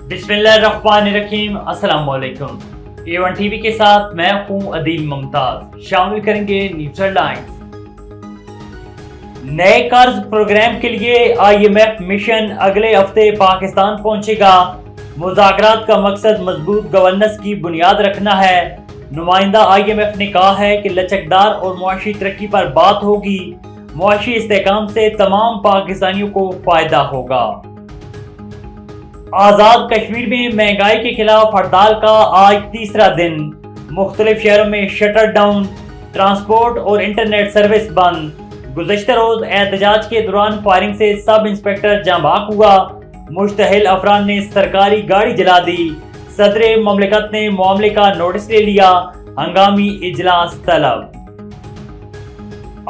बिस्मिल्लाहिर्रहमानिर्रहीम। अस्सलाम वालेकुम। A1 टीवी के साथ मैं हूं अदील मुमताज। शामिल करेंगे न्यूज़ हेडलाइंस। नए कर्ज प्रोग्राम के लिए IMF मिशन अगले हफ्ते पाकिस्तान पहुंचेगा। मुज़ाकरात का मकसद मजबूत गवर्नेंस की बुनियाद रखना है। नुमाइंदा IMF ने कहा है कि लचकदार और मुआशी तरक्की पर बात होगी। मुआशी इस्तेहकाम से तमाम पाकिस्तानियों को फायदा होगा। आज़ाद कश्मीर में महंगाई के खिलाफ हड़ताल का आज तीसरा दिन। मुख्तलिफ शहरों में शटर डाउन, ट्रांसपोर्ट और इंटरनेट सर्विस बंद। गुज़श्ता रोज एहतजाज के दौरान फायरिंग से सब इंस्पेक्टर जांबाक हुआ। मुश्तहिल अफराद ने सरकारी गाड़ी जला दी। सदर ममलिकत ने मामले का नोटिस ले लिया। हंगामी इजलास तलब।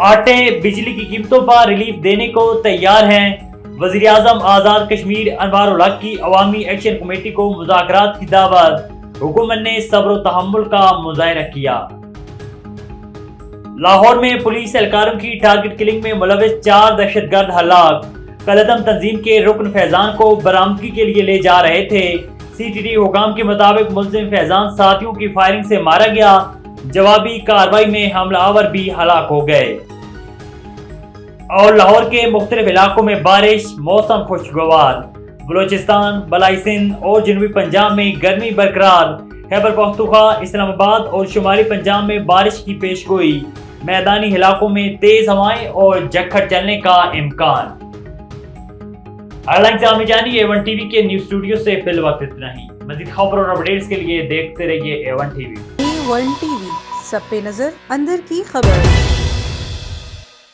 आटे बिजली की कीमतों पर रिलीफ देने को तैयार हैं। वज़ीर आज़म आज़ाद कश्मीर अनवार उल हक की अवामी एक्शन कमेटी को मुज़ाकरात की दावत। हुकूमत ने सब्र व तहम्मुल का मुज़ाहिरा किया। लाहौर में पुलिस एहलकारों की टारगेट किलिंग में मुलविस 4 दहशतगर्द हलाक। कलदम तंजीम के रुकन फैजान को बरामदगी के लिए ले जा रहे थे। CTT हुकाम के मुताबिक मुलजिम फैजान साथियों की फायरिंग से मारा गया। जवाबी कार्रवाई में हमलावर भी हलाक हो गए। और लाहौर के मुख्तलिफ इलाकों में बारिश, मौसम खुशगवार। बलोचिस्तान, बलाई सिंध और जनूबी पंजाब में गर्मी बरकरार। खैबर पख्तूनख्वा, इस्लामाबाद और शुमाली पंजाब में बारिश की पेशगोई। मैदानी इलाकों में तेज हवाएं और झक्खड़ चलने का इम्कान। हेडलाइंस जानिए A1 टीवी के न्यूज़ स्टूडियो से फिल वक्त इतना ही। मज़ीद खबर और अपडेट्स के लिए देखते रहिए A1 टीवी। A1 टीवी, सब पे नजर, अंदर की खबर।